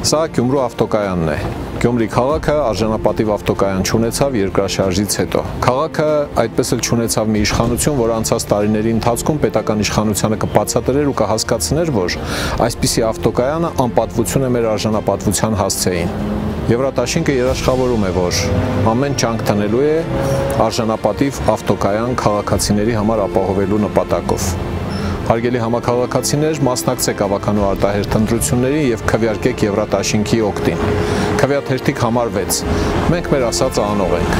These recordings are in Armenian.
Սա Գյումրու ավտոկայանն է։ Գյումրի քաղաքը արժանապատիվ ավտոկայան չունեցավ երկրաշարժից հետո։ Քաղաքը այդպես էլ չունեցավ մի իշխանություն, որ անցած տարիների ընթացքում պետական իշխանությանը կբացատրեր ու կհասկացներ, որ այսպիսի ավտոկայանը անպատվություն է մեր արժանապատվության հասցեին։ Եվրատաշինքը երաշխավորում է, որ ամեն ջանք տնելու է արժանապատիվ ավտոկայան քաղաքացիների համար ապահովելու նպատակով։ Հարգելի համաքաղաքացիներ, մասնակցեք ավականու արտահերթ ընտրություններին եւ քվեարկեք Եվրատաշինքի օգտին։ Քվեաթերթիկ համար 6։ Մենք մեր ասածը անող ենք։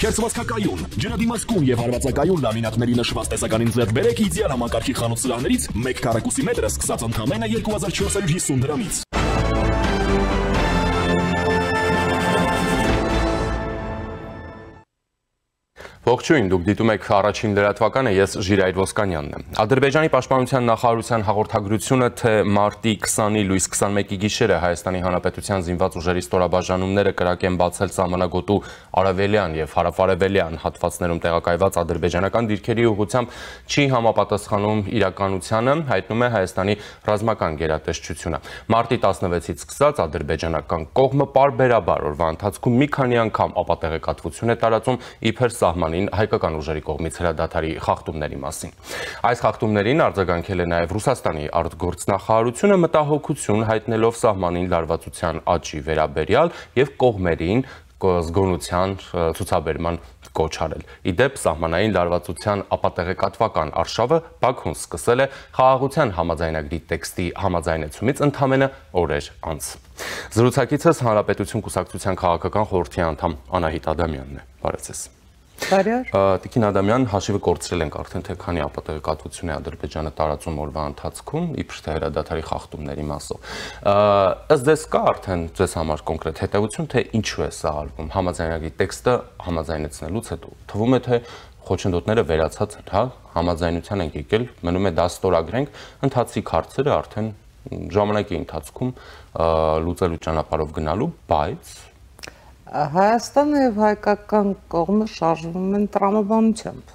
Քերծվածքակայուն, ջրադիմացկուն եւ հարվածակայուն լամինատների նշված տեսականին ձեռք բերեք իդեալ համակարգի խանութ սրահներից 1 քառակուսի մետրը սկսած ընդամենը 2450 դրամից։ Ողջույն, դուք դիտում եք առաջին լրատվականը, ես Ժիրայր Ոսկանյանն եմ։ Ադրբեջանի պաշտպանության նախարարության հաղորդագրությունը, թե մարտի 20-ի լույս 21-ի գիշերը Հայաստանի Հանրապետության զինված ուժերի ստորաբաժանումները կրակ են բացել սահմանագոտու արևելյան եւ հարավարևելյան հատվածներում տեղակայված ադրբեջանական դիրքերի ուղղությամբ չի համապատասխանում իրականությանը, հայտնում է Հայաստանի ռազմական գերատեսչությունը։ Մարտի 16-ից սկսած ադրբեջանական կողմը պարբերաբար օրվա ընթացքում մի քանի անգամ ապատեղեկատվություն է տարածում իբր սահման հայկական ուժերի կողմից հրադադարի խախտումների մասին։ Այս խախտումներին արձագանքել է նաև Ռուսաստանի արտգործնախարարությունը, մտահոգություն հայտնելով սահմանին լարվածության աճի վերաբերյալ եւ կողմերին զգոնության ցուցաբերման կոչ արել։ Իդեպ սահմանային լարվածության ապատեղեկատվական արշավը Բաքուն սկսել է խաղաղության համաձայնագրի տեքստի համաձայնեցումից ընդամենը օրեր անց։ Զրուցակիցս Հանրապետություն կուսակցության քաղաքական խորհրդի անդամ Անահիտ Ադամյանն է։ Բարև ձեզ։ Տիկին Ադամյան, հաշիվը կորցրել ենք արդեն, թե քանի ապատեղեկատվություն է Ադրբեջանը տարածում օրվա ընթացքում, իբր թե հրադադարի խախտումների մասով։ Ըստ ձեզ կա արդեն ձեզ համար կոնկրետ հետևություն, թե ինչու է սա արվում։ Համաձայնագրի տեքստը համաձայնեցնելուց հետո թվում է, թե խոչընդոտները վերացած են, հա, համաձայնության ենք եկել, մնում է դա ստորագրենք, ընթացիկ հարցերը արդեն ժամանակի ընթացքում լուծելու ճանապարհով գնալու, բայց Հայաստանը եւ հայկական կողմը շարժվում են տրամաբանությամբ։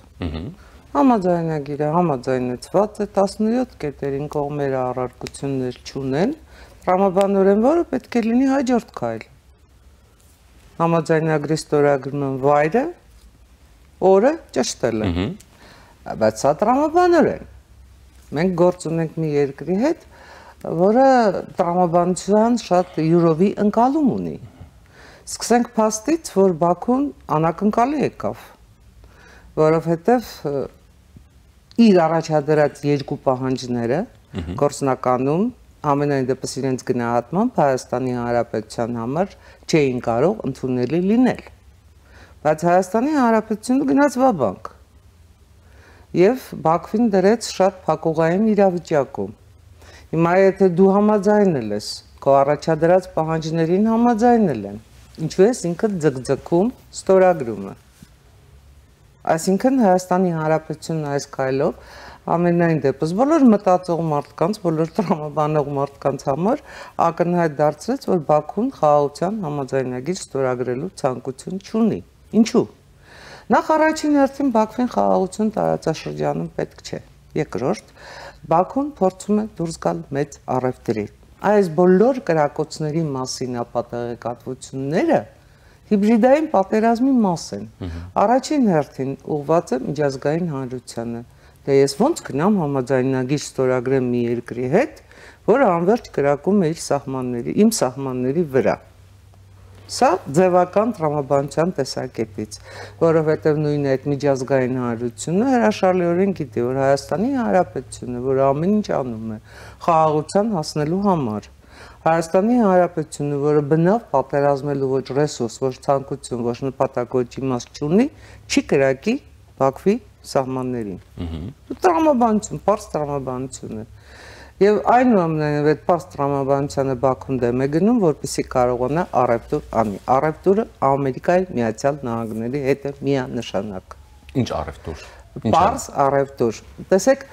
Համաձայնագիրը համաձայնեցված է 17 կետերին կողմերը առարկություններ չունեն, տրամաբանորեն որը պետք է լինի հաջորդ քայլ։ Համաձայնագրի ստորագրման վայրը, օրը ճշտել է։ Բայց սա տրամաբանորեն։ Մենք գործ ունենք մի երկրի հետ, որը տրամաբանության շատ յուրովի ընկալում ունի։ Սկսենք փաստից, որ Բաքուն անակնկալի եկավ, որովհետև իր առաջադրած երկու պահանջները գործնականում ամենայն դեպս իրենց գնահատմամբ Հայաստանի Հանրապետության համար չէին կարող ընդունելի լինել։ Բայց Հայաստանի Հանրապետությունը գնաց վաբանկ եւ Բաքվին դրեց շատ փակուղային իրավիճակում։ Հիմա եթե դու համաձայնել ես, քո առաջադրած պահանջներին համաձայնել են, ինչու ես ինքդ ձգձգում ստորագրումը։ Այսինքն Հայաստանի Հանրապետությունն այս քայլով ամենայն դեպս բոլոր մտածող մարդկանց, բոլոր տրամաբանող մարդկանց համար ակնհայտ դարձրեց, որ Բաքուն խաղաղության համաձայնագիր ստորագրելու ցանկություն չունի։ Ինչու՞։ Նախ առաջին հերթին Բաքվին խաղաղություն տարածաշրջանում պետք չէ։ Երկրորդ, Բաքուն փորձում է դուրս գալ մեծ առևտրի։ Այս բոլոր կրակոցների մասին ապատեղեկատվությունները հիբրիդային պատերազմի մաս են։ Առաջին հերթին ուղղված է միջազգային հանրությանը։ Դե ես ոնց գնամ համաձայնագիր ստորագրեմ մի երկրի հետ, որը անվերջ կրակում է իր սահմանների, իմ սահմանների վրա։ Սա ձևական տրամաբանության տեսակետից, որովհետև նույն այդ միջազգային հանրությունը հրաշալիորեն գիտի, որ Հայաստանի Հանրապետությունը, որ ամեն ինչ անում է խաղաղության հասնելու համար, Հայաստանի Հանրապետությունը, որը բնավ պատերազմելու ոչ ռեսուրս, ոչ ցանկություն, ոչ նպատակ, ոչ իմաստ չունի, չի կրակի Բաքվի սահմաններին։ Տրամաբանություն, պարզ տրամաբանություն է։ Եվ այնուամենայնիվ այդ պարզ տրամաբանությանը Բաքուն դեմ է գնում, որպեսզի կարողանա առևտուր անի։ Առևտուրը Ամերիկայի Միացյալ Նահանգների հետ է միանշանակ։ Ինչ առևտուր։ Պարզ առևտուր։ Տեսեք,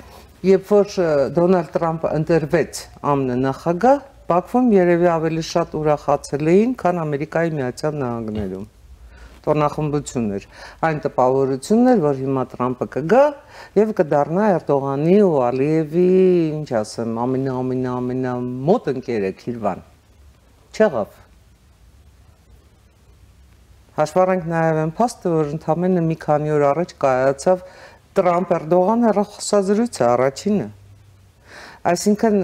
երբ որ Դոնալդ Տրամպը ընտրվեց ԱՄՆ նախագահ, Բաքվում երևի ավելի շատ ուրախացել էին, քան Ամերիկայի Միացյալ Նահանգներում։ տոնախմբություն էր, այն տպավորությունն էր, որ հիմա Տրամպը կգա եւ կդառնա Էրդողանի ու Ալիևի, ինչ ասեմ, ամենամոտ ընկերը Քիրվան։ Չեղավ։ Հաշվառենք նաեւ այն փաստը, որ ընդամենը մի քանի օր առաջ կայացավ Տրամպ-Էրդողան հեռախոսազրույցը առաջինը։ Այսինքն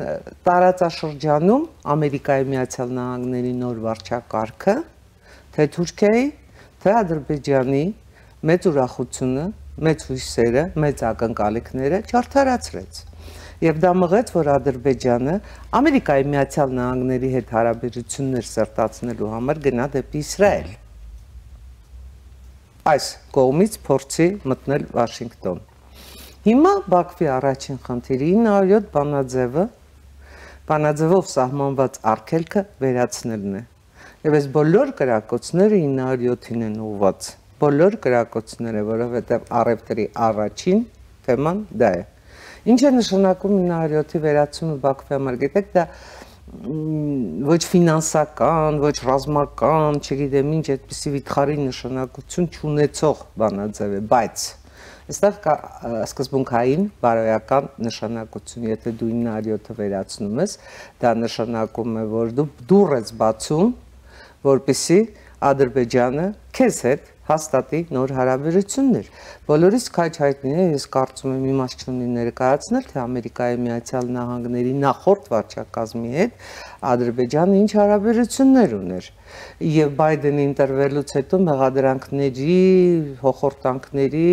տարածաշրջանում Ամերիկայի Միացյալ Նահանգների նոր վարչակարգը թե Թուրքիայի, թե Ադրբեջանի մեծ ուրախությունը, մեծ հույսերը, մեծ ակնկալիքները չարդարացրեց։ Եվ դա մղեց, որ Ադրբեջանը Ամերիկայի Միացյալ Նահանգների հետ հարաբերություններ սերտացնելու համար գնա դեպի Իսրայել։ Այս կողմից փորձի մտնել Վաշինգտոն։ Հիմա Բաքվի առաջին խնդիրը 907 բանաձևով սահմանված արգելքը վերացնելն է։ Եվ այս բոլոր կրակոցները 907-ին են ուղղված։ Բոլոր կրակոցները, որովհետև առևտրի առաջին թեման դա է։ Ինչ է նշանակում 907-ի վերացումը Բաքվի համար, գիտեք, դա ոչ ֆինանսական, ոչ ռազմական, չգիտեմ ինչ, այդպիսի վիթխարի նշանակություն չունեցող բանաձև է, բայց այստեղ կա սկզբունքային բարոյական նշանակություն, եթե դու 907-ը վերացնում ես, դա նշանակում է, որ դու դուռ ես բացում, որպեսզի Ադրբեջանը քեզ հետ հաստատի նոր հարաբերություններ։ Բոլորիս քաչ հայտնի է, ես կարծում եմ իմաստ չունի ներկայացնել, թե Ամերիկայի Միացյալ Նահանգների նախորդ վարչակազմի հետ Ադրբեջանը ինչ հարաբերություններ ուներ։ Եվ Բայդենի ընտրվելուց հետո մեղադրանքների, հոխորտանքների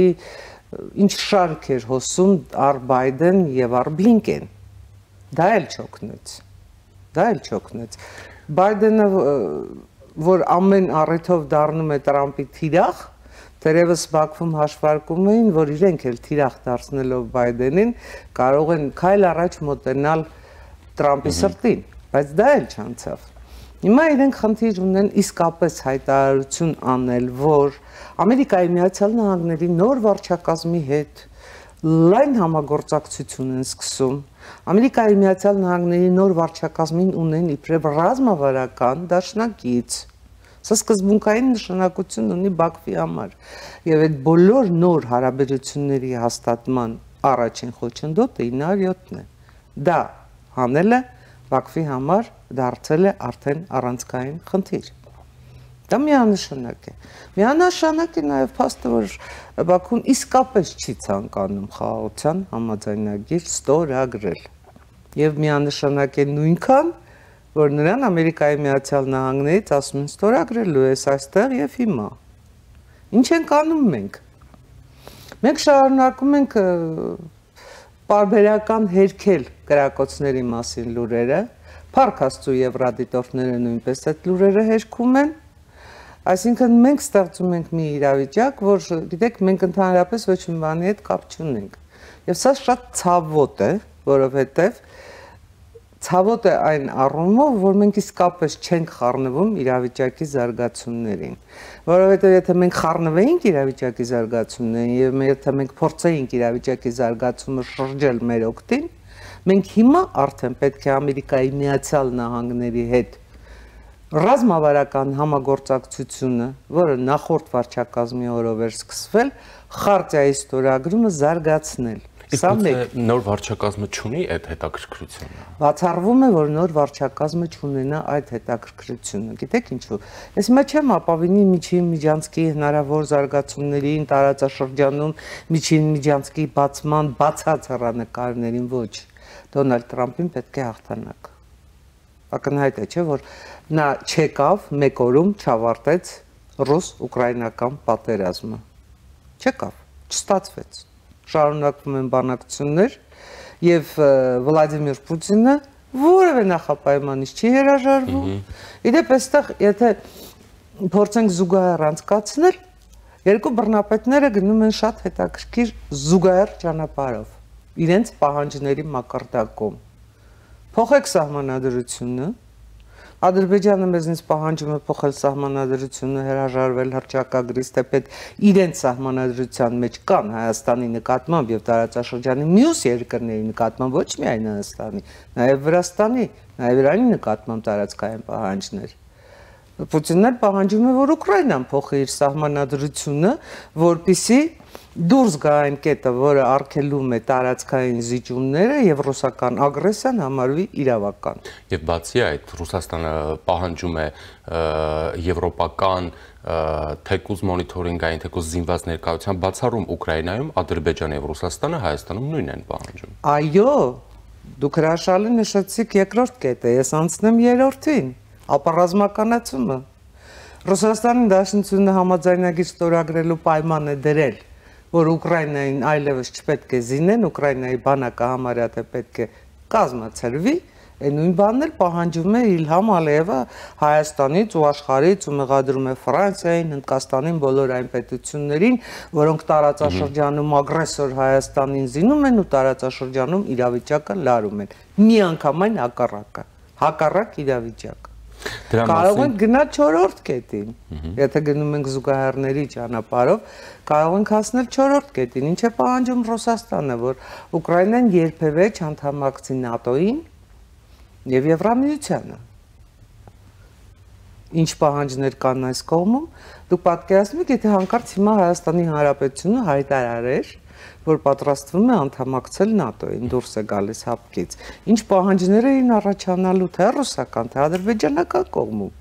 ինչ շարք էր հոսում առ Բայդեն եւ առ Բլինկեն։ Դա էլ չօգնեց։ Բայդենը որ ամեն առիթով դառնում է Տրամպի թիրախ, թերևս Բաքվում հաշվարկում էին, որ իրենք էլ թիրախ դարձնելով Բայդենին կարող են քայլ առաջ մոտենալ Տրամպի սրտին, բայց դա էլ չանցավ։ Հիմա իրենք խնդիր ունեն իսկապես հայտարարություն անել, որ Ամերիկայի Միացյալ Նահանգների նոր վարչակազմի հետ լայն համագործակցություն են սկսում։ Ամերիկայի Միացյալ Նահանգների նոր վարչակազմին ունեն իբրև ռազմավարական դաշնակից։ Սա սկզբունքային նշանակություն ունի Բաքվի համար։ Եվ այդ բոլոր նոր հարաբերությունների հաստատման առաջին խոչընդոտը 907-ն է։ Դա հանելը Բաքվի համար դարձել է արդեն առանցքային խնդիր։ Դա միանշանակ է։ Միանշանակ է նաև փաստը, որ Բաքուն իսկապես չի ցանկանում խաղաղության համաձայնագիր ստորագրել։ Եվ միանշանակ է նույնքան, որ նրան Ամերիկայի Միացյալ Նահանգներից ասում են ստորագրելու ես այստեղ եւ հիմա։ Ինչ ենք անում մենք։ Մենք շարունակում ենք պարբերական հերքել կրակոցների մասին լուրերը, Փառք Աստծո եվրադիտորդները նույնպես այդ լուրերը հերքում են։ Այսինքն մենք ստեղծում ենք մի իրավիճակ, որ գիտեք, մենք ընդհանրապես ոչ մի բանի հետ կապ չունենք։ Եվ սա շատ ցավոտ է, որովհետև ցավոտ է այն առումով, որ մենք իսկապես չենք խառնվում իրավիճակի զարգացումներին, որովհետև եթե մենք խառնվեինք իրավիճակի զարգացումներին եւ եթե մենք փորձեինք իրավիճակի զարգացումը շրջել մեր օգտին, մենք հիմա արդեն պետք է Ամերիկայի Միացյալ Նահանգների հետ ռազմավարական համագործակցությունը, որը նախորդ վարչակազմի օրով էր սկսվել, խարտիայի ստորագրումը զարգացնել։ Սա մեկ նոր վարչակազմը չունի այդ հետաքրքրությունը։ Բացառվում է, որ նոր վարչակազմը չունենա այդ հետաքրքրությունը։ Գիտեք ինչու։ Ես մա չեմ ապավինի միջին միջանցքի հնարավոր զարգացումներին տարածաշրջանում, միջին միջանցքի բացման բացած հեռանկարներին ոչ։ Դոնալդ Տրամպին պետք է հաղթանակ։ Ակնհայտ է, չէ՞, որ նա չեկավ, մեկ օրում չավարտեց ռուս-ուկրաինական պատերազմը։ Չեկավ, չստացվեց։ Շարունակվում են բանակցություններ եւ Վլադիմիր Պուտինը որևէ նախապայմանից չի հրաժարվում։ Իդեպ այստեղ եթե փորձենք զուգահեռ անցկացնել, երկու բռնապետները գնում են շատ հետաքրքիր զուգահեռ ճանապարհով, իրենց պահանջների մակարդակում։ Փոխեք սահմանադրությունը, Ադրբեջանը մեզնից պահանջում է փոխել սահմանադրությունը, հրաժարվել հռչակագրից, թեպետ իրենց սահմանադրության մեջ կան Հայաստանի նկատմամբ եւ տարածաշրջանի մյուս երկրների նկատմամբ, ոչ միայն Հայաստանի, նաեւ Վրաստանի, նաեւ Իրանի նկատմամբ տարածքային պահանջներ։ Պուտինն էլ պահանջում է, որ Ուկրաինան փոխի իր սահմանադրությունը, որպեսզի դուրս գա այն կետը, որը արգելում է տարածքային զիջումները եւ ռուսական ագրեսիան համարվի իրավական։ Եվ բացի այդ, Ռուսաստանը պահանջում է եվրոպական թեկուզ մոնիթորինգային, թեկուզ զինված ներկայության բացառում Ուկրաինայում, Ադրբեջանը եւ Ռուսաստանը Հայաստանում նույնն են պահանջում։ Այո, դուք հրաշալի նշեցիք երկրորդ կետը, ես անցնեմ երրորդին, ապառազմականացումը։ Ռուսաստանի Դաշնությունը համաձայնագիր ստորագրելու պայման է դրել, որ Ուկրաինային այլևս չպետք է զինեն, Ուկրաինայի բանակը համարյա թե պետք է կազմացրվի, նույն բանն էլ պահանջում է Իլհամ Ալիևը Հայաստանից ու աշխարհից ու մեղադրում է Ֆրանսիային, Հնդկաստանին, բոլոր այն պետություններին, որոնք տարածաշրջանում ագրեսոր Հայաստանին զինում են ու տարածաշրջանում իրավիճակը լարում են։ Միանգամայն հակառակ իրավիճակ։ Կարող ենք գնալ 4-րդ կետին, եթե գնում ենք զուգահեռների ճանապարհով, կարող ենք հասնել 4-րդ կետին, ինչ է պահանջում Ռուսաստանը, որ Ուկրաինան երբևէ չանդամակցի ՆԱՏՕ-ին եւ Եվրամիությանը։ Ինչ պահանջներ կան այս կողմում, դուք պատկերացնում եք, եթե հանկարծ հիմա Հայաստանի Հանրապետությունը հայտարարեր, որ պատրաստվում է անդամակցել ՆԱՏՕ-ին, դուրս է գալիս հապկից։ Ինչ պահանջներ էին առաջանալու թե ռուսական, թե ադրբեջանական կողմում։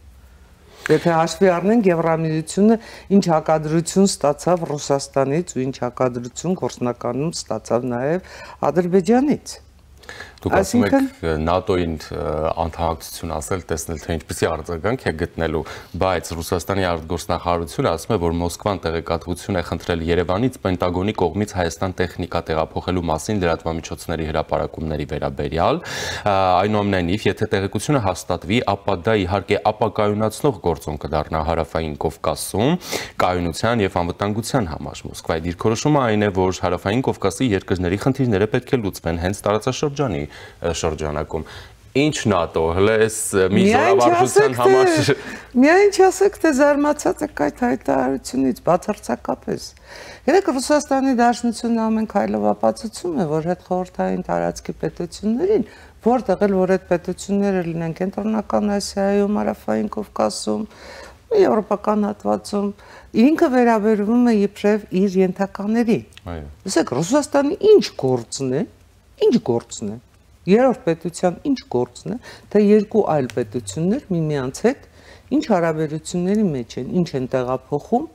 Եթե հաշվի առնենք Եվրամիությունը ինչ հակադրություն ստացավ Ռուսաստանից ու ինչ հակադրություն գործնականում ստացավ նաև Ադրբեջանից։ Դուք ասում եք ՆԱՏՕ-ին անդամակցություն ասել, տեսնել թե ինչպեսի արձագանք է գտնելու, բայց Ռուսաստանի արտգործնախարարությունը ասում է, որ Մոսկվան տեղեկատվություն է խնդրել Երևանից Պենտագոնի կողմից Հայաստան տեխնիկա տեղափոխելու մասին լրատվամիջոցների հրապարակումների վերաբերյալ, այնուամենայնիվ, եթե տեղեկությունը հաստատվի, ապա դա իհարկե ապակայունացնող գործոն կդառնա Հարավային Կովկասում կայունության եւ անվտանգության համար։ Մոսկվայի դիրքորոշումը այն է, որ Հարավային Կովկասի երկրների խնդիրները պետք է լուծվեն հենց տարածաշրջանի շրջանակում։ Ինչ ՆԱՏՕ, հələ էս մի զորավարժության համար միայն չասեք, թե զարմացած եք այդ հայտարարությունից բացարձակապես։ Երեք Ռուսաստանի Դաշնությունը ամեն քայլով ապացուցում է, որ հետ խորհրդային տարածքի պետություններին, որտեղ էլ որ այդ պետությունները լինեն Կենտրոնական Ասիայում, Հարավային Կովկասում, Եվրոպական հատվածում, ինքը վերաբերվում է իբրև իր ենթակաների։ Լսեք, Ռուսաստանի ինչ գործն է, երրորդ պետության ինչ գործն է, թե երկու այլ պետություններ միմյանց հետ ինչ հարաբերությունների մեջ են, ինչ են տեղափոխում,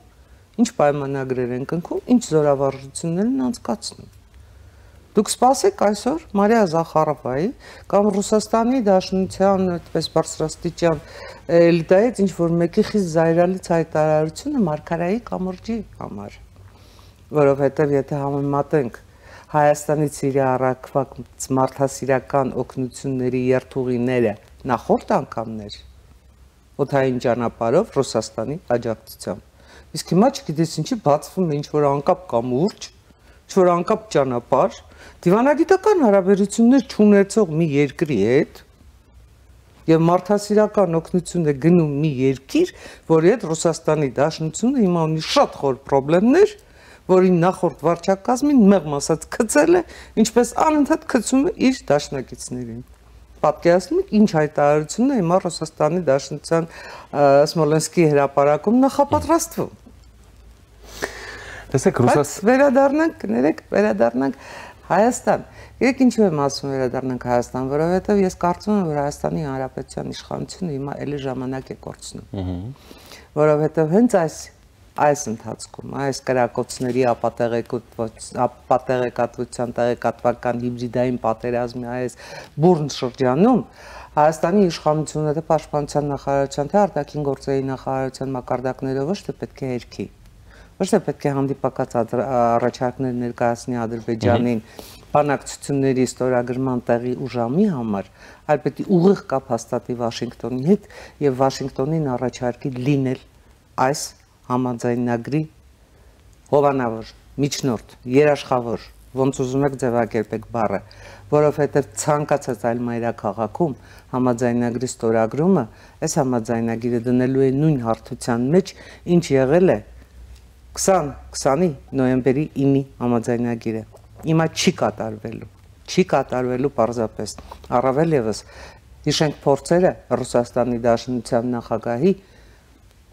ինչ պայմանագրեր են կնքում, ինչ զորավարժություններ են անցկացնում։ Դուք սպասեք այսօր Մարիա Զախարովայի կամ Ռուսաստանի Դաշնության այդպես բարձրաստիճան էլիտայից ինչ-որ մեկի խիստ զայրալից հայտարարությունը Մարգարայի կամրջի համար, որովհետև եթե համեմատենք Հայաստանից իր առաքված մարդասիրական օգնությունների երթուղիները նախորդ անգամներ օդային ճանապարհով Ռուսաստանի աջակցությամբ։ Իսկ հիմա չգիտես ինչի բացվում է ինչ-որ անկապ կամուրջ, ինչ-որ անկապ ճանապարհ, դիվանագիտական հարաբերություններ չունեցող մի երկրի հետ եւ մարդասիրական օգնություն է գնում մի երկիր, որի հետ Ռուսաստանի Դաշնությունը հիմա ունի շատ խոր խնդիրներ, որին նախորդ վարչակազմին մեղմ ասած գցել է, ինչպես անընդհատ գցում է իր դաշնակիցներին։ Պատկերացնում եք ինչ հայտարարությունն է հիմա Ռուսաստանի Դաշնության Սմոլենսկի հրապարակում նախապատրաստվում։ Տեսեք, վերադառնանք Հայաստան։ Երեք ինչու եմ ասում վերադառնանք Հայաստան, որովհետև ես կարծում եմ, որ Հայաստանի Հանրապետության իշխանությունը հիմա էլի ժամանակ է կորցնում։ Որովհետև հենց այս ընթացքում, այս կրակոցների ապատեղեկատվության տեղեկատվական հիբրիդային պատերազմի այս բուրն շրջանում Հայաստանի իշխանությունը թե Պաշտպանության նախարարության, թե Արտաքին գործերի նախարարության մակարդակներով ոչ թե պետք է հերքի, ոչ թե պետք է հանդիպակաց առաջարկներ ներկայացնի Ադրբեջանին բանակցությունների ստորագրման տեղի ու ժամի համար, այլ պետք է ուղիղ կապ հաստատի Վաշինգտոնի հետ եւ Վաշինգտոնին առաջարկի լինել այս համաձայնագրի հովանավոր, միջնորդ, երաշխավոր, ոնց ուզում եք ձևակերպեք բառը, որովհետև ցանկացած այլ մայրաքաղաքում համաձայնագրի ստորագրումը, այս համաձայնագիրը դնելու է նույն հարթության մեջ, ինչ եղել է 2020 նոյեմբերի 9-ի համաձայնագիրը։ Հիմա չի կատարվելու պարզապես։ Առավել ևս հիշենք փորձերը Ռուսաստանի Դաշնության նախագահի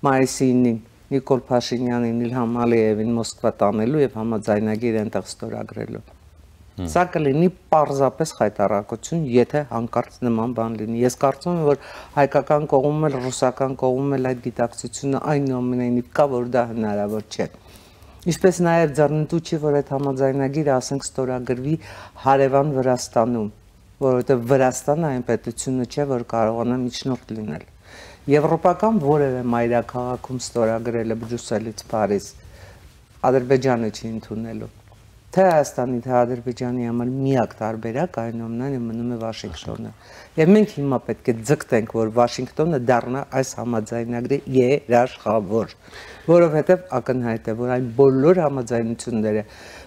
մայիսի 9-ին Նիկոլ Փաշինյանին, Իլհամ Ալիևին Մոսկվա տանելու եւ համաձայնագիր այնտեղ ստորագրելու։ Սա կլինի պարզապես խայտառակություն, եթե հանկարծ նման բան լինի։ Ես կարծում եմ, որ հայկական կողմում էլ, ռուսական կողմում էլ այդ գիտակցությունը այնուամենայնիվ կա, որ դա հնարավոր չէ։ Ինչպես նաև ձեռնտու չի, որ այդ համաձայնագիրը, ասենք, ստորագրվի հարևան Վրաստանում, որովհետև Վրաստանը այն պետությունը չէ, որ կարողանա միջնորդ լինել։ Եվրոպական որևէ մայրաքաղաքում ստորագրելը Բրյուսելից Փարիզ Ադրբեջանը չի ընդունելու։ Թե Հայաստանի, թե Ադրբեջանի համար միակ տարբերակ այնուամենայնիվ մնում է Վաշինգտոնը։ Եվ մենք հիմա պետք է ձգտենք, որ Վաշինգտոնը դառնա այս համաձայնագրի երաշխավոր, որովհետև ակնհայտ է, որ այն բոլոր համաձայնությունները,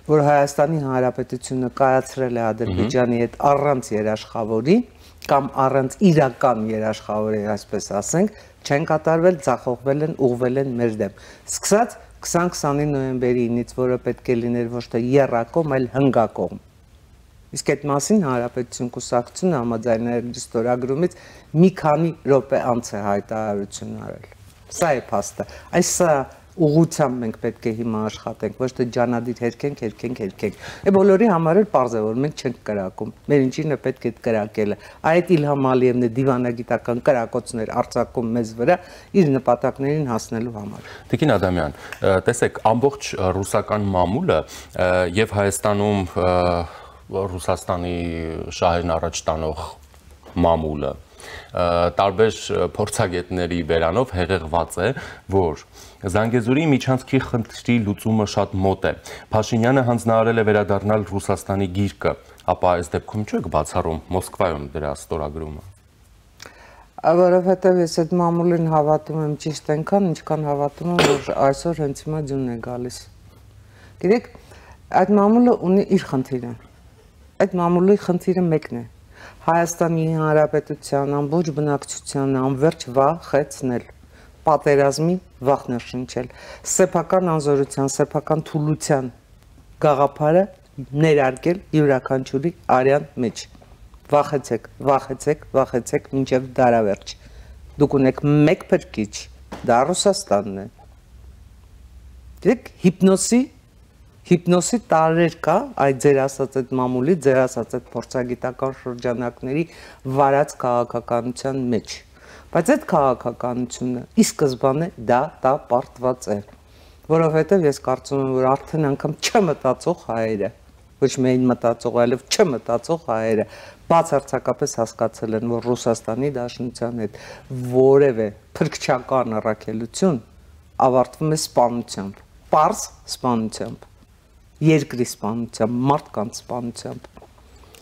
որ Հայաստանի Հանրապետությունը կայացրել է Ադրբեջանի հետ առանց երաշխավորի կամ առանց իրական երաշխավորի, այսպես ասենք, չեն կատարվել, ձախողվել են, ուղղվել են մեր դեմ։ Սկսած 20-29 նոյեմբերի 9-ից, որը պետք է լիներ ոչ թե եռակողմ, այլ հնգակողմ։ Իսկ այդ մասին Հանրապետություն կուսակցությունը համաձայնագրի ստորագրումից մի քանի րոպե անց է հայտարարություն արել։ Սա է փաստը։ Այս ուղղությամբ մենք պետք է հիմա աշխատենք, ոչ թե ջանադիր հերքենք։ Է բոլորի համար էլ պարզ է, որ մենք չենք կրակում։ Մեր ինչին է պետք է կրակելը։ Այդ Իլհամ Ալիևն է դիվանագիտական կրակոցներ արձակում մեզ վրա իր նպատակներին հասնելու համար։ Տիկին Ադամյան, տեսեք, ամբողջ ռուսական մամուլը եւ Հայաստանում Ռուսաստանի շահերն առաջ տանող մամուլը տարբեր փորձագետների բերանով հեղեղված է, որ Զանգեզուրի միջանցքի խնդրի լուծումը շատ մոտ է։ Փաշինյանը հանձնարարել է վերադառնալ Ռուսաստանի գիրկը, ապա այս դեպքում չեք բացառում Մոսկվայում դրա ստորագրումը։ Որովհետև ես այդ մամուլին հավատում եմ ճիշտ այնքան, ինչքան հավատում եմ, որ այսօր հենց հիմա ձյունն է գալիս։ Գիտեք, այդ մամուլը ունի իր խնդիրը։ Այդ մամուլի խնդիրը մեկն է։ Հայաստանի Հանրապետության ամբողջ բնակչությանը անverջ վախեցնել, պատերազմի վախ ներշնչել, սեփական անզորության, սեփական թուլության գաղափարը ներարկել յուրաքանչյուրի արյան մեջ։ Վախեցեք մինչև դարավերջ։ Դուք ունեք մեկ փրկիչ, դա Ռուսաստանն է։ Դեք հիպնոսի տարեր կա այդ ձեր ասած այդ մամուլի, ձեր ասած այդ փորձագիտական շրջանակների վարած քաղաքականության մեջ։ Բայց այդ քաղաքականությունը ի սկզբանե դատապարտված է, որովհետև ես կարծում եմ, որ արդեն անգամ չմտածող հայերը, ոչ միայն մտածող, այլև չմտածող հայերը բացարձակապես հասկացել են, որ Ռուսաստանի Դաշնության հետ որևէ փրկչական առաքելություն ավարտվում է սպանությամբ, պարզ սպանությամբ, երկրի սպանությամբ, մարդկանց սպանությամբ։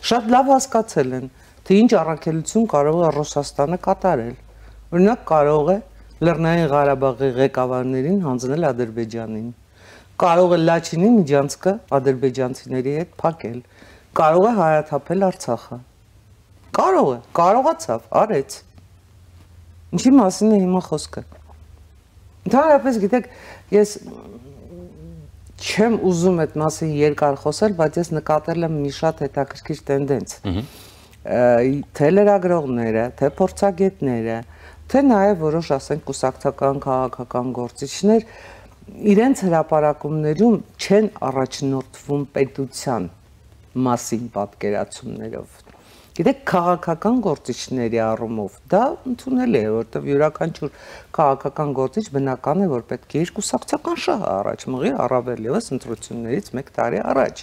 Շատ լավ հասկացել են, թե ինչ առաքելություն կարող է Ռուսաստանը կատարել։ Օրինակ կարող է Լեռնային Ղարաբաղի ղեկավարներին հանձնել Ադրբեջանին, կարող է Լաչինի միջանցքը ադրբեջանցիների հետ փակել, կարող է հայաթափել Արցախը, կարողացավ, արեց։ Ինչի մասին է հիմա խոսքը։ Ընդհանրապես գիտեք, ես չեմ ուզում այդ մասին երկար խոսել, բայց ես նկատել եմ մի շատ հետաքրքիր տենդենց։ Թե լրագրողները, թե փորձագետները, թե նաև որոշ, ասենք, կուսակցական քաղաքական գործիչներ իրենց հրապարակումներում չեն առաջնորդվում պետության մասին պատկերացումներով։ Գիտեք, քաղաքական գործիչների առումով դա ընդունելի է, որտեղ յուրաքանչյուր քաղաքական գործիչ բնական է, որ պետք է իր կուսակցական շահը առաջ մղի, առավել ևս ընտրություններից 1 տարի առաջ։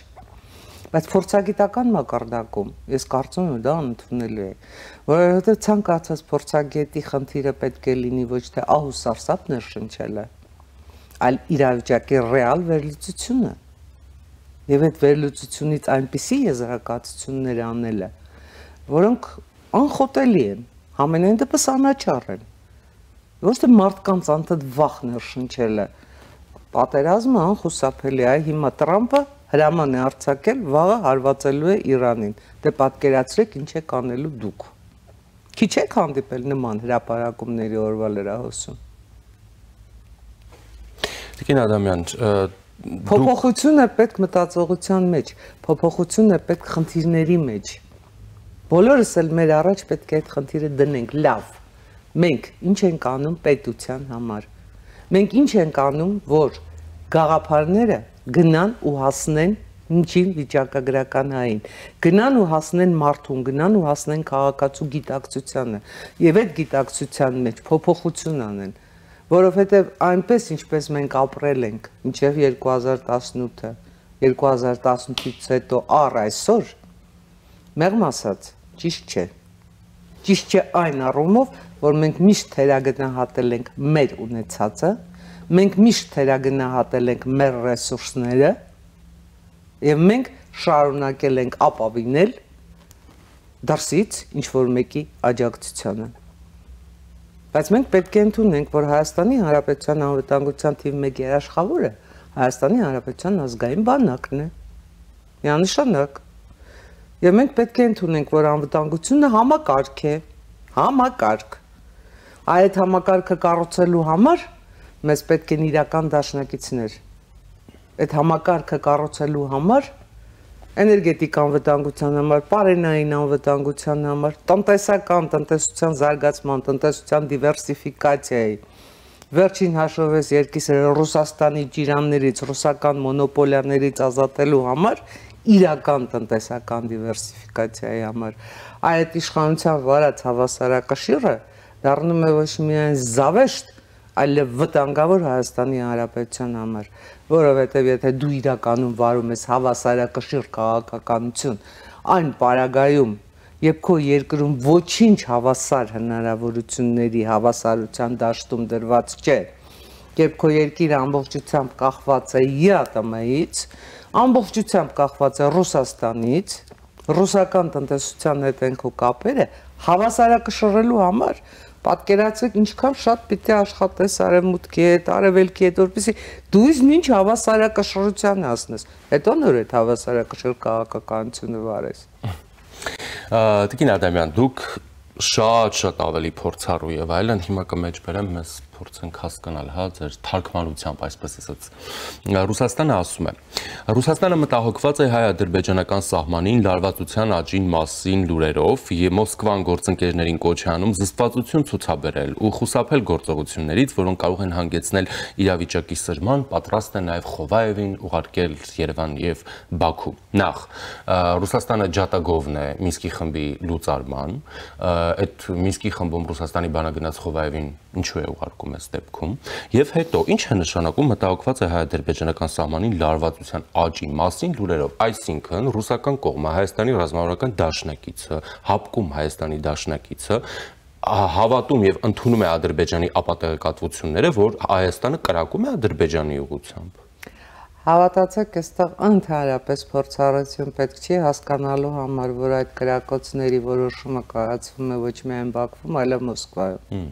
Բայց փորձագիտական մակարդակում ես կարծում եմ դա ընդունելի է, որովհետև ցանկացած փորձագետի խնդիրը պետք է լինի ոչ թե ահ ու սարսափ ներշնչելը, այլ իրավիճակի ռեալ վերլուծությունը եւ այդ վերլուծությունից այնպիսի եզրակացություններ անելը, որոնք անխոտելի են, ամենայն դեպս անաչառ են, ոչ թե մարդկանց անթադ վախ ներշնչելը, պատերազմը անխուսափելի է, հիմա Տրամպը հրաման է արձակել, վաղը հարվածելու է Իրանին, դե պատկերացրեք ինչ եք անելու դուք, քիչ եք հանդիպել նման հրապարակումների օրվա լրահոսում։ Տիկին Ադամյան, փոփոխություն է պետք մտածողության մեջ, փոփոխություն է պետք խնդիրների մեջ։ Բոլորս էլ մեր առաջ պետք է այդ խնդիրը դնենք, լավ, մենք ինչ ենք անում պետության համար, Մենք ինչ ենք անում, որ գաղափարները գնան ու հասնեն ինչին վիճակագրական հային, գնան ու հասնեն մարդուն, գնան ու հասնեն քաղաքացու գիտակցությանը եւ այդ գիտակցության մեջ փոփոխություն անեն, որովհետեւ այնպես ինչպես մենք ապրել ենք մինչեւ 2018-ը, 2018-ից հետո առ այսօր, մեղմ ասած, ճիշտ չէ։ Ճիշտ չէ այն առումով, որ մենք միշտ թերագնահատել ենք մեր ունեցածը, մենք միշտ թերագնահատել ենք մեր ռեսուրսները եւ մենք շարունակել ենք ապավինել դրսից ինչ-որ մեկի աջակցությանը։ Բայց մենք պետք է ընդունենք, որ Հայաստանի Հանրապետության անվտանգության թիվ 1 երաշխավորը Հայաստանի Հանրապետության ազգային բանակն է։ Միանշանակ։ Եվ մենք պետք է ընդունենք, որ անվտանգությունը համակարգ է, համակարգ։ Այդ համակարգը կառուցելու համար մեզ պետք են իրական դաշնակիցներ։ Այդ համակարգը կառուցելու համար, էներգետիկ անվտանգության համար, պարենային անվտանգության համար, տնտեսության զարգացման, տնտեսության դիվերսիֆիկացիայի, վերջին հաշվով երկիսը Ռուսաստանի ճիրաններից, ռուսական մոնոպոլիաներից ազատելու համար, իրական տնտեսական դիվերսիֆիկացիայի համար, այդ իշխանության վարած հավասարակշիռը դառնում է ոչ միայն զավեշտ, այլև վտանգավոր Հայաստանի Հանրապետության համար, որովհետև եթե դու իրականում վարում ես հավասարակշիռ քաղաքականություն, այն պարագայում, երբ քո երկրում ոչինչ հավասար հնարավորությունների հավասարության դաշտում դրված չէ, երբ քո երկիրը ամբողջությամբ կախված է ԵԱՏՄ-ից, ամբողջությամբ կախված է Ռուսաստանից, ռուսական տնտեսության հետ են քո կապերը հավասարակշռելու համար պատկերացրեք ինչքան շատ պիտի աշխատես արևմուտքի հետ, արևելքի հետ, որպեսզի դու ինչ հավասարակշռության հասնես, հետո նոր այդ հավասարակշռ քաղաքականությունը վարես։ Տիկին Ադամյան, դուք շատ ավելի փորձառու եւ այլն, հիմա կմեջբերեմ, մեզ փորձենք հասկանալ, հա, ձեր թարգմանությամբ, այսպես ասած։ Ռուսաստանը ասում է. Ռուսաստանը մտահոգված է հայ-ադրբեջանական սահմանին լարվածության աճին մասին լուրերով եւ Մոսկվան գործընկերներին կոչ է անում զսպվածություն ցուցաբերել ու խուսափել գործողություններից, որոնք կարող են հանգեցնել իրավիճակի սրման, պատրաստ է նաեւ Խովայևին ուղարկել Երևան եւ Բաքու։ Նախ, Ռուսաստանը ջատագովն է Մինսկի խմբի լուծարման, այդ Մինսկի խմբում Ռուսաստանի բանագնաց Խովայևին ինչու է ուղարկում այս դեպքում, եւ հետո ինչ է նշանակում մտահոգված է հայ-ադրբեջանական սահմանին լարվածության աճի մասին լուրերով, այսինքն ռուսական կողմը Հայաստանի ռազմավարական դաշնակիցը, հապկում Հայաստանի դաշնակիցը հավատում եւ ընդունում է Ադրբեջանի ապատեղեկատվությունները, որ Հայաստանը կրակում է Ադրբեջանի ուղղությամբ։ Հավատացեք, այստեղ ընդհանրապես փորձառություն պետք չի հասկանալու համար, որ այդ կրակոցների որոշումը կայացվում է ոչ միայն Բաքվում, այլև Մոսկվայում։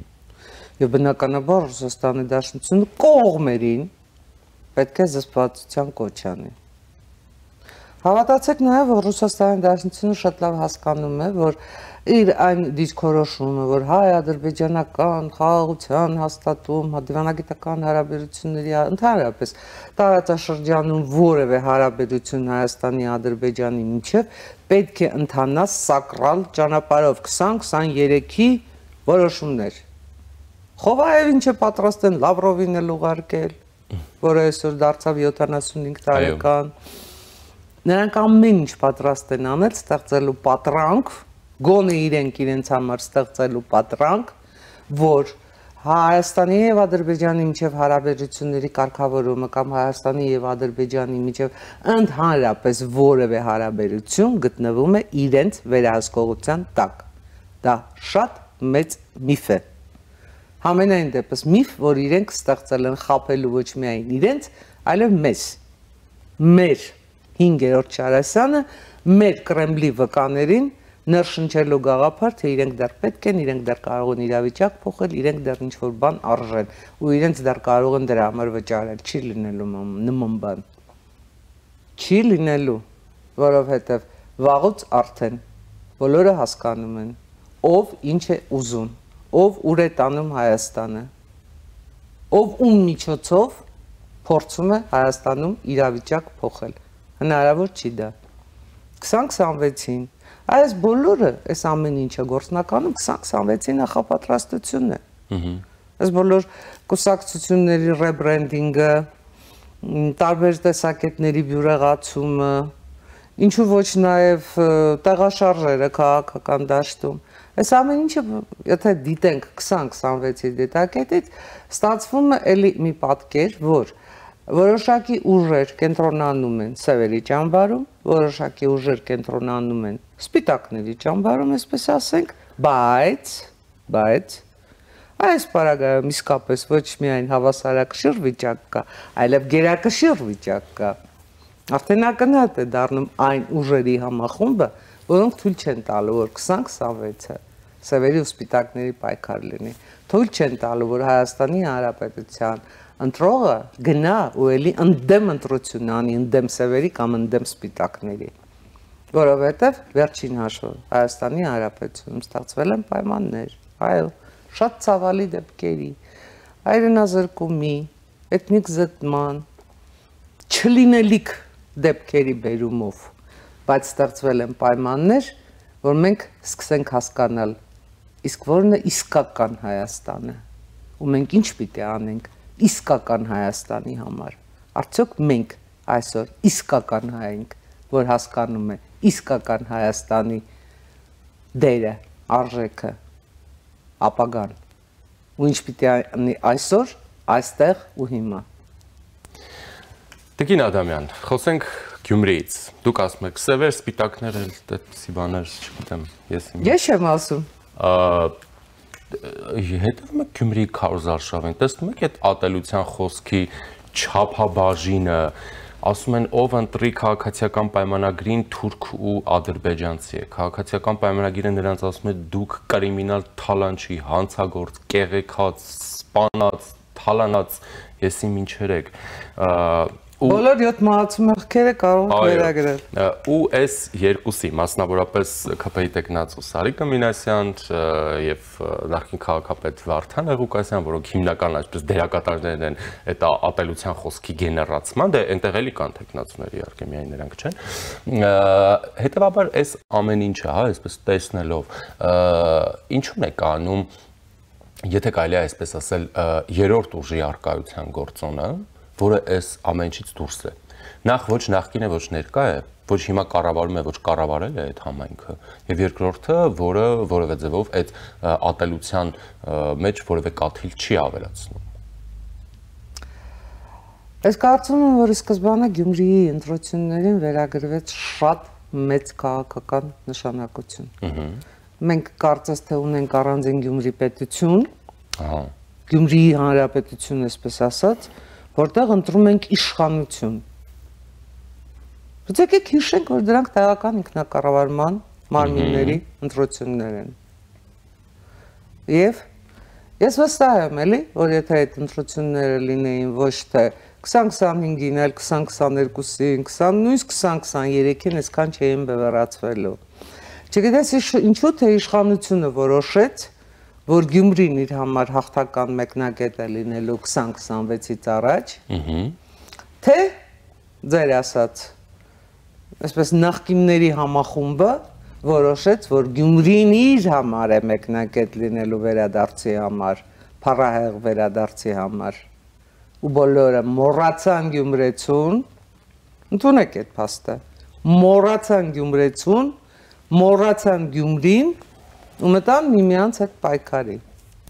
Եվ բնականաբար Ռուսաստանի Դաշնությունը կողմերին պետք է զսպվածության կոչ անի։ Հավատացեք նաև, որ Ռուսաստանի Դաշնությունը շատ լավ հասկանում է, որ իր այն դիրքորոշումը, որ հայ-ադրբեջանական խաղաղության հաստատում, դիվանագիտական հարաբերությունների ընդհանրապես տարածաշրջանում որևէ հարաբերություն Հայաստանի Ադրբեջանի միջև պետք է ընթանա սակրալ ճանապարհով 2023-ի որոշումներ։ Խովայևին չպատրաստ են Լավրովին էլ ուղարկել, որը այսօր դարձավ 75 տարեկան։ Նրանք ամեն ինչ պատրաստ են անել ստեղծելու պատրանք, գոնե իրենց համար ստեղծելու պատրանք, որ Հայաստանի եւ Ադրբեջանի միջև հարաբերությունների կարգավորումը կամ Հայաստանի եւ Ադրբեջանի միջև ընդհանրապես որևէ հարաբերություն գտնվում է իրենց վերահսկողության տակ։ Դա շատ մեծ միֆ է։ Համենայն դեպս միֆ, որ իրենք ստեղծել են խաբելու ոչ միայն իրենց, այլև մեզ։ Մեր 5-րդ Շարասյանը մեր Կրեմլի վկաներին ներշնչելու գաղափար, թե իրենք դեռ պետք են, իրենք դեռ կարող են իրավիճակ փոխել, իրենք դեռ ինչ-որ բան արժեն, ու իրենց դեռ կարող են դրա համար վճարել, չի լինելու նման բան։ Չի լինելու, որովհետև վաղուց արդեն բոլորը հասկանում են, ով ինչ է ուզում, ով ուր է տանում Հայաստանը, ով ում միջոցով փորձում է Հայաստանում իրավիճակ փոխել, հնարավոր չի դա։ 2026-ին այս բոլորը, այս ամեն ինչը գործնականում 2026-ի նախապատրաստությունն է։ Այս բոլոր կուսակցությունների ռեբրենդինգը, տարբեր տեսակետների բյուրեղացումը, ինչու ոչ նաև տեղաշարժերը քաղաքական դաշտում։ Այս ամեն ինչը, եթե դիտենք 20-26-ի դիտակետից, ստացվում է էլի մի պատկեր, որ որոշակի ուժեր կենտրոնանում են սևերի ճամբարում, որոշակի ուժեր կենտրոնանում են սպիտակների ճամբարում, այսպես ասենք, բայց այս պարագայում իսկապես ոչ միայն հավասարակշիռ վիճակ կա, այլև գերակշիռ վիճակ կա։ Արդեն ակնհայտ է դառնում այն ուժերի համախումբը, որոնք թույլ չեն տալու, որ 2026-ը սևերի ու սպիտակների պայքար լինի, թույլ չեն տալու, որ Հայաստանի Հանրապետության ընտրողը գնա ու էլի ընդդեմ ընտրություն անի, ընդդեմ սևերի կամ ընդդեմ սպիտակների, որովհետև վերջին հաշվով Հայաստանի Հանրապետությունում ստացվել են պայմաններ, այո, շատ ցավալի դեպքերի, հայրենազրկումի, էթնիկ զտման, չլինելիք դեպքերի բերումով, բայց ստեղծվել են պայմաններ, որ մենք սկսենք հասկանալ, իսկ որն է իսկական Հայաստանը, ու մենք ինչ պիտի անենք իսկական Հայաստանի համար, արդյոք մենք այսօր իսկական հայ ենք, որ հասկանում է իսկական Հայաստանի դերը, արժեքը, ապագան, ու ինչ պիտի անի այսօր, այստեղ ու հիմա։ Տիկին Ադամյան, խոսենք Գյումրիից, դուք ասում եք սևեր, սպիտակներ, այդպիսի բաներ, չգիտեմ, ես չեմ ասում։ Հետևում եք Գյումրիի քարոզարշավին, տեսնում եք այդ ատելության խոսքի չափաբաժինը, ասում են ով ընտրի քաղաքացիական պայմանագրին թուրք ու ադրբեջանցի է, քաղաքացիական պայմանագիրը նրանց ասում է դուք կրիմինալ թալանչի, հանցագործ, կեղեքած, սպանած, թալանած, եսի մինչեր եք, Բոլոր 7 մահացու մեղքերը կարող են վերագրել։ Ու այս երկուսի, մասնավորապես ԿՓ-ի տեխնացու Սարիկ Մինասյան եւ նախկին քաղաքապետ Վարդան Ղուկասյան, որոնք հիմնական այսպես դերակատարներն են այդ ատելության խոսքի գեներացման, դե այնտեղ էլի կան տեխնացուներ իհարկե, միայն նրանք չեն։ Հետևաբար այս ամեն ինչը, հա, այսպես տեսնելով, ինչու՞ն է կանում, եթե կարելի է այսպես ասել, երրորդ ուժի արկայության գործոնը, որը այս ամեն ինչից դուրս է։ Նախ ոչ նախկին է, ոչ ներկա է, ոչ հիմա կառավարում է, ոչ կառավարել է այդ համայնքը, եւ երկրորդը, որը որևէ ձևով այդ ատելության մեջ որևէ կաթիլ չի ավելացնում։ Ես կարծում եմ, որ սկզբանե Գյումրիի ընտրություններին վերագրվեց շատ մեծ քաղաքական նշանակություն։ Մենք կարծես թե ունենք առանձին Գյումրի պետություն, Գյումրիի հանրապետություն, այսպես ասած, որտեղ ընտրում ենք իշխանություն։ Բայց եկեք հիշենք, որ դրանք տեղական ինքնակառավարման մարմինների ընտրություններ են։ Եվ ես վստահ եմ, էլի, որ եթե այդ ընտրությունները լինեին ոչ թե 2025-ին, այլ 2022-ին, նույնիսկ 2023-ին, այսքան չէին բևեռացվելու։ Չգիտես ինչու թե իշխանությունը որոշեց, որ Գյումրին իր համար հաղթական մեկնագետ է լինելու 2026-ից առաջ, թե ձեր ասած, այսպես նախկինների համախումբը որոշեց, որ Գյումրին իր համար է մեկնագետ լինելու վերադարձի համար, փառահեղ վերադարձի համար, ու բոլորը մոռացան Գյումրեցուն, ընդունեք այդ փաստը, մոռացան Գյումրեցուն, մոռացան Գյումրին, ու մտան միմյանց հետ պայքարի,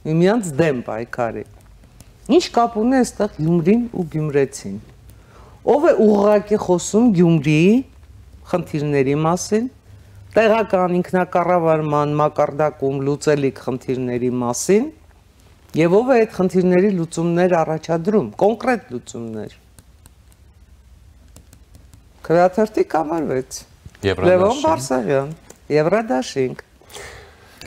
միմյանց դեմ պայքարի։ Ինչ կապ ունի այստեղ Գյումրին ու գյումրեցին։ Ով է ուղղակի խոսում Գյումրիի խնդիրների մասին, տեղական ինքնակառավարման մակարդակում լուծելիք խնդիրների մասին, եւ ով է այդ խնդիրների լուծումներ առաջադրում, կոնկրետ լուծումներ։ Քվեաթերթի կամար 6 Լևոն Բարսեղյան, Եվրադաշինք։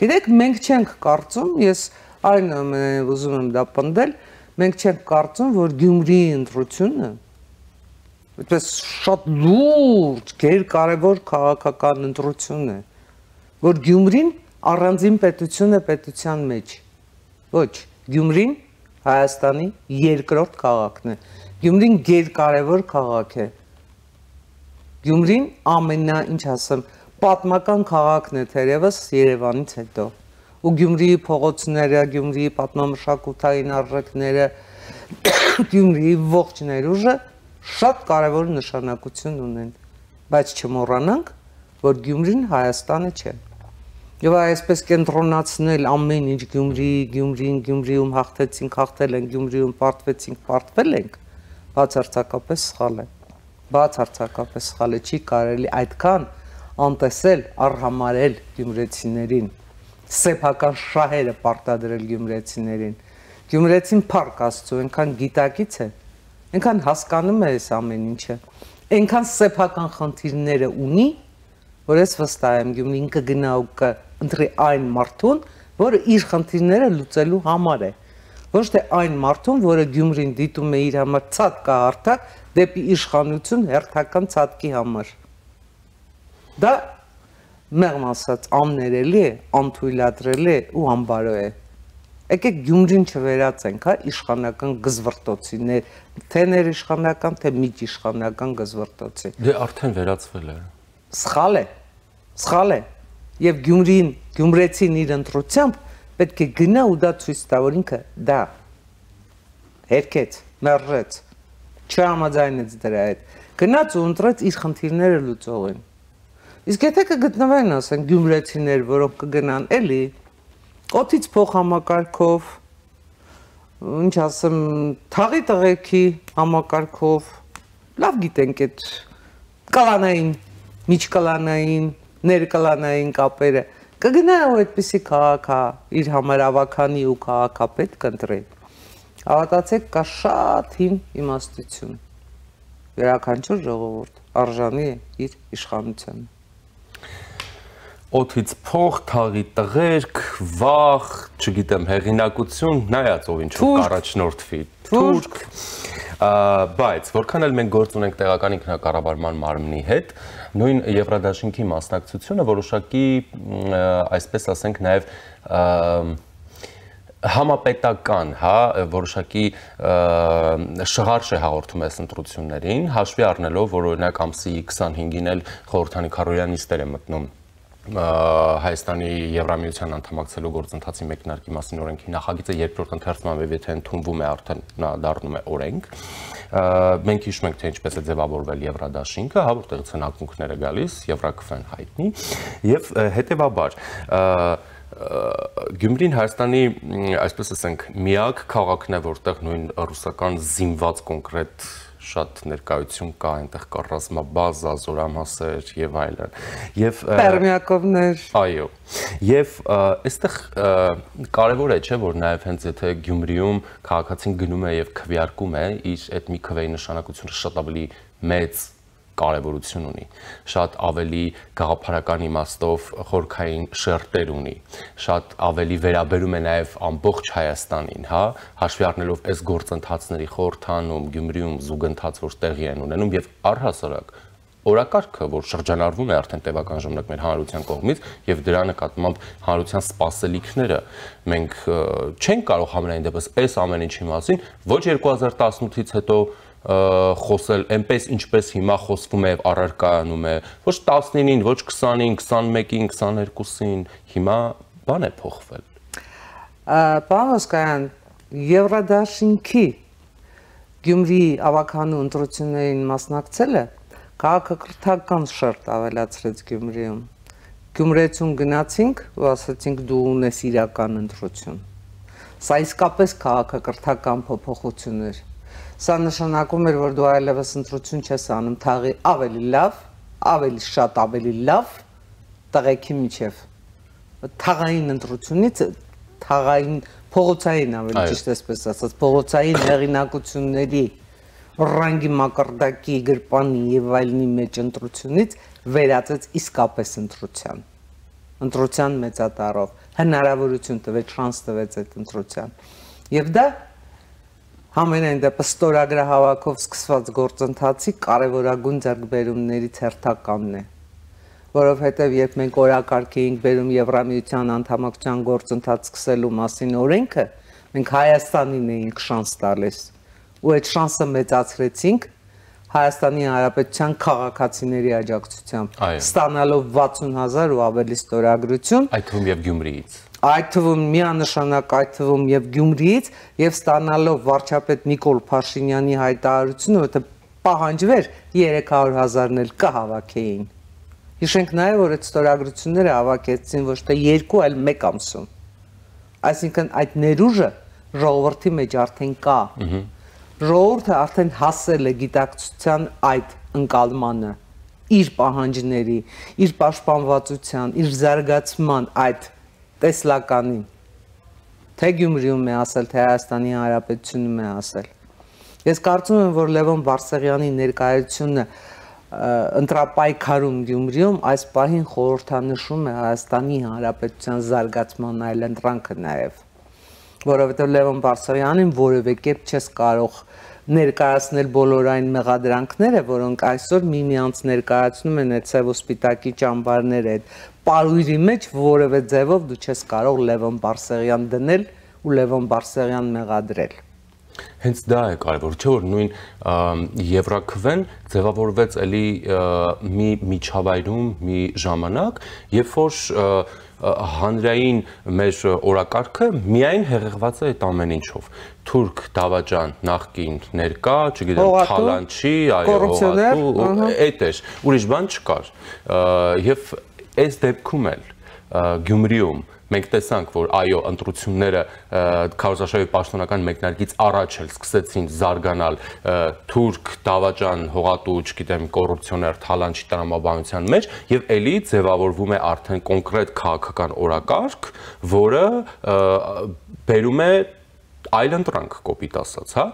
Գիտեք, մենք չենք կարծում, ես այնուամենայնիվ ուզում եմ դա պնդել, մենք չենք կարծում, որ Գյումրիի ընտրությունը այդպես շատ լուրջ, գերկարևոր քաղաքական ընտրություն է, որ Գյումրին առանձին պետություն է պետության մեջ։ Ոչ, Գյումրին Հայաստանի երկրորդ քաղաքն է։ Գյումրին գերկարևոր քաղաք է։ Գյումրին ամենա, ինչ ասեմ, պատմական քաղաքն է թերևս Երևանից հետո, ու Գյումրիի փողոցները, Գյումրիի պատմամշակութային արժեքները, Գյումրիի ողջ ներուժը շատ կարևոր նշանակություն ունեն, բայց չմոռանանք, որ Գյումրին Հայաստանը չէ։ Եվ այսպես կենտրոնացնել ամեն ինչ Գյումրիում հաղթեցինք, հաղթել ենք, Գյումրիում պարտվեցինք, պարտվել ենք, բացարձակապես սխալ է։ Բացարձակապես սխալ է, չի կարելի այդքան անտեսել, արհամարել գյումրեցիներին, սեփական շահերը պարտադրել գյումրեցիներին։ Գյումրեցին փառք Աստծո, այնքան գիտակից է, այնքան հասկանում է այս ամեն ինչը, այնքան սեփական խնդիրները ունի, որ ես վստահ եմ Գյումրին կգնա ու կընտրի այն մարդուն, որը իր խնդիրները լուծելու համար է, ոչ թե այն մարդուն, որը Գյումրին դիտում է իր համար ցածկահարթակ դեպի իշխանություն հերթական ցածկի համար։ Դա մեղմ ասած աններելի է, անթույլատրելի է ու անբարո է։ Եկեք Գյումրին չվերածենք, հա, իշխանական գզվռտոցի, թե ներիշխանական, թե միջիշխանական գզվռտոցի։ Դե արդեն վերածվել է։ Սխալ է, սխալ է, և գյումրեցին իր ընտրությամբ պետք է գնա ու դա ցույց տա, որ ինքը դա հերքեց, մերժեց, չհամաձայնեց դրա հետ, գնաց ու ընտրեց իր խնդիրները լուծողին։ Իսկ եթե կգտնվեն, ասենք, գյումրեցիներ, որոնք կգնան էլի, օդից փող համակարգով, ինչ ասեմ, թաղի տղեկի համակարգով, լավ գիտենք այդ կլանային, միջկլանային, ներկլանային կապերը, կգնա ու այդպիսի քաղաք իր համար ավագանի ու քաղաքապետ կընտրի։ Հավատացեք, կա շատ հին իմաստություն, յուրաքանչյուր ժողովուրդ արժանի է իր իշխանությանը։ Օդից փող, թաղի տղերք, վախ, չգիտեմ, հեղինակություն, նայած ով ինչով կառաջնորդվի, թուրք, բայց որքան էլ մենք գործ ունենք տեղական ինքնակառավարման մարմնի հետ, նույն Եվրադաշինքի մասնակցությունը որոշակի, այսպես ասենք, նաև համապետական, հա, որոշակի շղարշ է հաղորդում այս ընտրություններին, հաշվի առնելով, որ օրինակ ամսի 25-ին էլ Խորհրդանի քարոզյան նիստեր է մտնում Հայաստանի Եվրամիության անդամակցելու գործընթացի մեկնարկի մասին օրենքի նախագիծը երրորդ ընթերցման եւ եթե ընդունվում է արդեն նա դառնում է օրենք։ Մենք հիշում ենք թե ինչպես է ձևավորվել Եվրադաշինքը, հա, որտեղից են ակունքները գալիս, Եվրակֆեն հայտնի եւ հետեւաբար Գյումրին Հայաստանի, այսպես ասենք, միակ քաղաքն է, որտեղ նույն ռուսական զինված կոնկրետ շատ ներկայություն կա, այնտեղ կա ռազմաբազա, զորամասեր եւ այլն։ Եվ Պերմիակովներ։ Այո։ Եվ այստեղ կարևոր է, չէ, որ նաեւ հենց եթե Գյումրիում քաղաքացին գնում է եւ քվեարկում է, իր այդ մի քվեի նշանակությունը շատ ավելի մեծ կարևորություն ունի, շատ ավելի գաղափարական իմաստով խորքային շերտեր ունի, շատ ավելի վերաբերում է նաև ամբողջ Հայաստանին, հա, հաշվի առնելով այս գործընթացների Խորհրդանում, Գյումրիում զուգընթաց, որ տեղի են ունենում եւ առհասարակ օրակարգը, որ շրջանառվում է արդեն տևական ժամանակ մեր հանրության կողմից եւ դրա նկատմամբ հանրության սպասելիքները մենք չենք կարող համենայն դեպս այս ամեն ինչի մասին ոչ 2018-ից հետո խոսել այնպես ինչպես հիմա խոսվում է եւ առարկայանում է, ոչ 19-ին, ոչ 20-ին, 21-ին, 22-ին, հիմա բան է փոխվել։ Պարոն Օսկանյան, Եվրադաշինքի Գյումրիի ավագանու ընտրություններին մասնակցելը քաղաքակրթական շերտ ավելացրեց Գյումրիում։ Գյումրեցուն գնացինք ու ասացինք դու ունես իրական ընտրություն։ Սա իսկապես քաղաքակրթական փոփոխություն էր։ Սա նշանակում էր, որ դու այլևս ընտրություն չես անում թաղի ավելի լավ, ավելի շատ ավելի լավ տղեկի միջև։ Թաղային ընտրությունից թաղային փողոցային ավելի ճիշտ էսպես ասած, փողոցային հեղինակությունների ռանգի մակարդակի գրպանի եւ այլնի մեջ ընտրությունից վերածեց իսկապես ընտրության մեծատառով հնարավորություն տվեց, շանս տվեց այդ ընտրության։ Եվ դա Համենայն դեպս ստորագրահավաքով սկսված գործընթացի կարևորագույն ձեռքբերումներից հերթականն է, որովհետև երբ մենք օրակարգ էինք բերում Եվրամիության անդամակցության գործընթաց սկսելու մասին օրենքը, մենք Հայաստանին էինք շանս տալիս, ու այդ շանսը մեծացրեցինք Հայաստանի Հանրապետության քաղաքացիների աջակցությամբ, ստանալով 60,000 ու ավելի ստորագրություն, այդ թվում եւ Գյումրիից։ այդ թվում միանշանակ այդ թվում եւ Գյումրիից եւ ստանալով վարչապետ Նիկոլ Փաշինյանի հայտարարությունը, որը պահանջվեր 300,000-ն էլ կհավաքեին։ Հիշենք նաեւ, որ այդ ստորագրությունները հավաքեցին ոչ թե 2, այլ 1 ամսում։ Այսինքն այդ ներուժը ժողովրդի մեջ արդեն կա։ Ժողովուրդը արդեն հասել է գիտակցության այդ ընկալմանը, իր պահանջների, իր պաշտպանվածության, իր զարգացման այդ տեսլականին, թե Գյումրիում է ասել, թե Հայաստանի Հանրապետությունում է ասել։ Ես կարծում եմ, որ Լևոն Բարսեղյանի ներկայությունը ընտրապայքարում Գյումրիում այս պահին խորհրդանշում է Հայաստանի Հանրապետության զարգացման այլընտրանքը նաև, որովհետև Լևոն Բարսեղյանին որևէ կերպ չես կարող ներկայացնել բոլոր այն մեղադրանքները, որոնք այսօր միմյանց ներկայացնում են այդ սև ու սպիտակի ճամբարները, այդ պարույրի մեջ որևէ ձևով դու չես կարող Լևոն Բարսեղյան դնել ու Լևոն Բարսեղյան մեղադրել։ Հենց դա է կարևոր, չէ՞ որ նույն Եվրաքվեն ձևավորվեց էլի մի միջավայրում, մի ժամանակ, երբ որ հանրային մեր օրակարգը միայն հեղեղված է այդ ամեն ինչով։ Թուրք Դավաճան նախկին ներկա, չգիտեմ, Թալանչի, հողատու, այդ էր, ուրիշ բան չկար։ Եվ այս դեպքում էլ Գյումրիում մենք տեսանք, որ այո, ընտրությունները քարոզարշավի պաշտոնական մեկնարկից առաջ էլ սկսեցին զարգանալ թուրք, դավաճան, հողատու, չգիտեմ, կոռուպցիոներ, Թալանչի տրամաբանության մեջ եւ էլի ձևավորվում է արդեն կոնկրետ քաղաքական օրակարգ, որը բերում է այլընտրանք կոպիտ ասած, հա,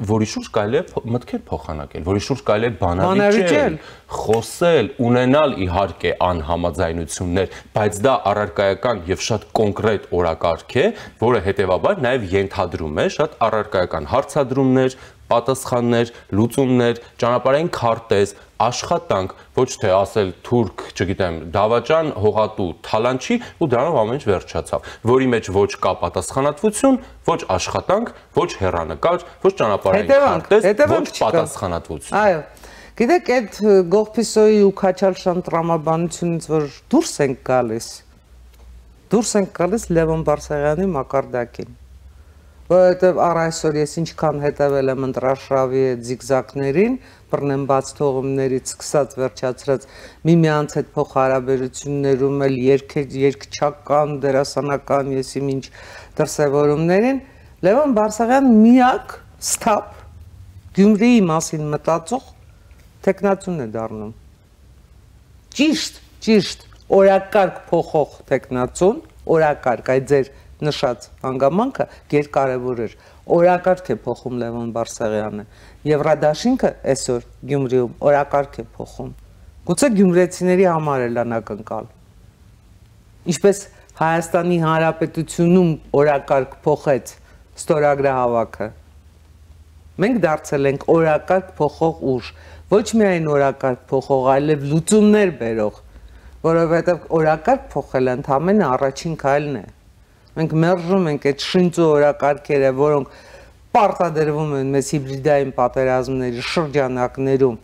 որի շուրջ կարելի է մտքեր փոխանակել, որի շուրջ կարելի է բանավիճել, խոսել, ունենալ իհարկե անհամաձայնություններ, բայց դա առարկայական եւ շատ կոնկրետ օրակարգ է, որը հետեւաբար նաեւ ենթադրում է շատ առարկայական հարցադրումներ, պատասխաններ, լուծումներ, ճանապարհային քարտեզ, աշխատանք, ոչ թե ասել թուրք, չգիտեմ, դավաճան, հողատու, Թալանչի ու դրանով ամեն ինչ վերջացավ, որի մեջ ոչ կա պատասխանատվություն, ոչ աշխատանք, ոչ հեռանկար, ոչ ճանապարհային քարտեզ, ոչ պատասխանատվություն։ Այո։ Գիտեք, այդ Գողփիսոյի ու Քաչալշան տրամաբանությունից որ դուրս ենք գալիս Լևոն Բարսեղյանի մակարդակին։ Որովհետև առ այսօր ես ինչքան հետևել եմ ընտրարշավի այդ զիգզակներին, բռնեմ բաց թողումներից սկսած վերջացրած միմյանց հետ փոխհարաբերություններում էլ երգչական, դերասանական, եսի ինչ դրսևորումներին, Լևոն Բարսեղյան միակ ստապ Գյումրիի մասին մտածող տեխնացուն է դառնում։ Ճիշտ, օրակարգ փոխող տեխնացուն, օրակարգ, այդ ձեր նշած հանգամանքը գերկարևոր էր, օրակարգ է փոխում Լևոն Բարսեղյանը, Եվրադաշինքը այսօր Գյումրիում օրակարգ է փոխում, գուցե գյումրեցիների համար էլ անակնկալ, ինչպես Հայաստանի Հանրապետությունում օրակարգ փոխեց ստորագրահավաքը, մենք դարձել ենք օրակարգ փոխող ուժ, ոչ միայն օրակարգ փոխող, այլև լուծումներ բերող, որովհետև օրակարգ փոխելը ընդամենը առաջին քայլն է։ Մենք մերժում ենք այդ շինծու օրակարգերը, որոնք պարտադրվում են մեզ հիբրիդային պատերազմների շրջանակներում,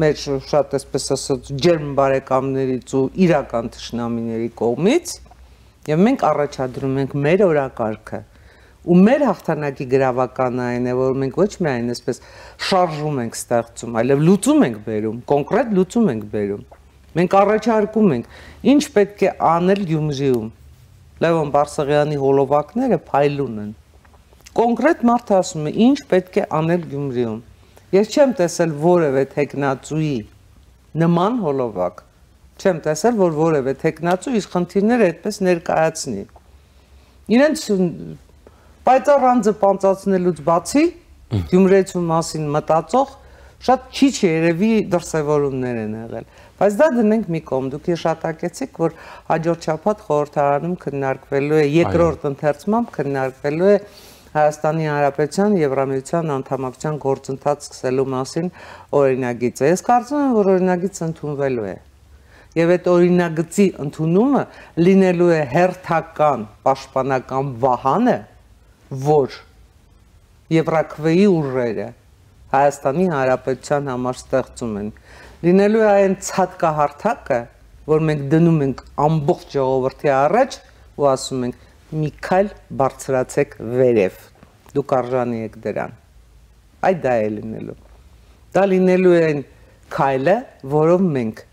մեր շատ այսպես ասած ջերմ բարեկամներից ու իրական թշնամիների կողմից, եւ մենք առաջադրում ենք մեր օրակարգը։ Ու մեր հաղթանակի գրավականը այն է, որ մենք ոչ միայն այսպես շարժում ենք ստեղծում, այլև լուծում ենք բերում, կոնկրետ լուծում ենք բերում։ Մենք առաջարկում ենք, ինչ պետք է անել Գյումրիում։ Լևոն Բարսեղյանի հոլովակները փայլուն են։ Կոնկրետ մարդը ասում է, ինչ պետք է անել Գյումրիում։ Ես չեմ տեսել որևէ տեխնացուի նման հոլովակ։ Չեմ տեսել, որ որևէ տեխնացու իր խնդիրները այդպես ներկայացնի։ Իրենց պայծառ անձը պանծացնելուց բացի Գյումրեցու մասին մտածող շատ քիչ երևի դրսևորումներ են եղել։ Բայց դա դնենք մի կողմ, դուք հիշատակեցիք, որ հաջորդ շաբաթ խորհրդարանում քննարկվելու է երկրորդ ընթերցմամբ քննարկվելու է Հայաստանի Հանրապետության Եվրամիության անդամակցության գործընթաց սկսելու մասին օրինագիծը։ Ես կարծում եմ, որ օրինագիծը ընդունվելու է։ Եվ այդ օրինագծի ընդունումը լինելու է հերթական պաշտպանական վահանը, որ Եվրաքվեի ուժերը Հայաստանի Հանրապետության համար ստեղծում են։ Լինելու է այն ցածկահարթակը, որ մենք դնում ենք ամբողջ ժողովրդի առաջ ու ասում ենք մի քայլ բարձրացեք վերև, դուք արժանի եք դրան, այդ դա է լինելու, դա լինելու է այն քայլը, որով մենք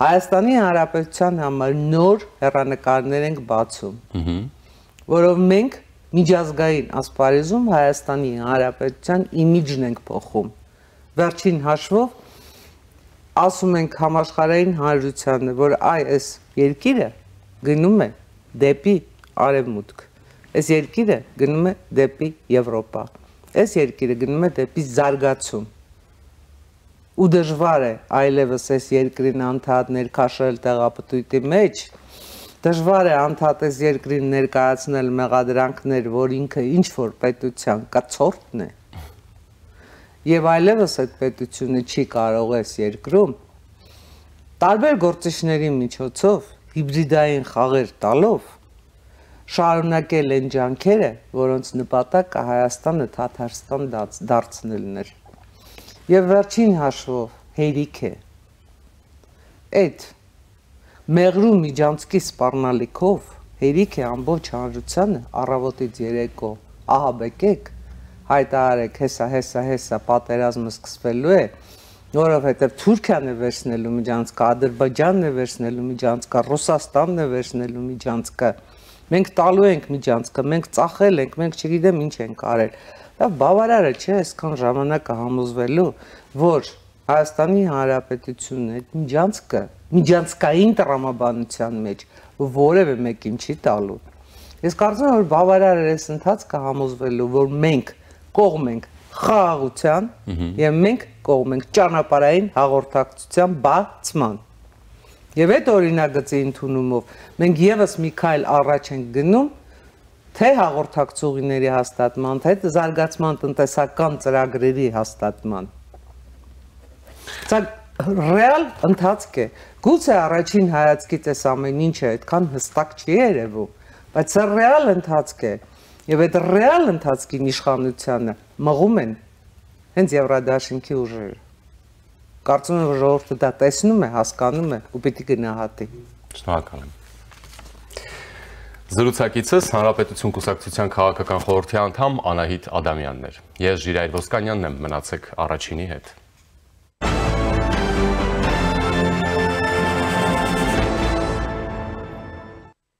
Հայաստանի Հանրապետության համար նոր հեռանկարներ ենք բացում, որով մենք միջազգային ասպարեզում Հայաստանի Հանրապետության իմիջն ենք փոխում, վերջին հաշվով ասում ենք համաշխարհային հանրությանը, որ այս երկիրը գնում է դեպի արևմուտք, այս երկիրը գնում է դեպի Եվրոպա, այս երկիրը գնում է դեպի զարգացում, ու դժվար է այլևս այս երկրին անդադ ներքաշել տեղապտույտի մեջ, դժվար է անդադ այս երկրին ներկայացնել մեղադրանքներ, որ ինքը ինչ-որ պետության կացորդն է, և այլևս այդ պետությունը չի կարող այս երկրում, տարբեր գործիչների միջոցով, հիբրիդային խաղեր տալով, շարունակել են ջանքերը, որոնց նպատակը Հայաստանը Թաթարստան դարձնելն էր, և վերջին հաշվով հերիք է, այդ մեղրու միջանցքի սպառնալիքով հերիք է ամբողջ հանրությանը առավոտից երեկո ահաբեկեք, հայտարարեք հեսա պատերազմը սկսվելու է, որովհետև Թուրքիան է վերցնելու միջանցքը, Ադրբեջանն է վերցնելու միջանցքը, Ռուսաստանն է վերցնելու միջանցքը, մենք տալու ենք միջանցքը, մենք ծախել ենք, մենք չգիտեմ ինչ ենք արել, դա բավարար է չէ այսքան ժամանակը համոզվելու, որ Հայաստանի Հանրապետությունն այդ միջանցքը միջանցքային տրամաբանության մեջ որևէ մեկին չի տալու։ Ես կարծում եմ, որ բավարար է այս ընթացքը համոզվելու, որ մենք կողմ ենք խաղաղության եւ մենք կողմ ենք ճանապարհային հաղորդակցության բացման։ Եվ այդ օրինագծի ընդունումով մենք եւս մի քայլ առաջ ենք գնում թե հաղորդակցուղիների հաստատման, թե զարգացման տնտեսական ծրագրերի հաստատման։ Սա ռեալ ընթացք է։ Գուցե առաջին հայացքից այս ամեն ինչը այդքան հստակ չի երևում, բայց սա ռեալ ընթացք է։ Եվ այդ ռեալ ընթացքին իշխանությանը մղում են հենց Եվրադաշինքի ուժերը։ Կարծում եմ, որ ժողովուրդը դա տեսնում է, հասկանում է ու պիտի գնահատի։ Շնորհակալ եմ։ Զրուցակիցս Հանրապետություն կուսակցության քաղաքական խորհրդի անդամ Անահիտ Ադամյանն էր։ Ես Ժիրայր Ոսկանյանն եմ, մնացեք Առաջինի հետ։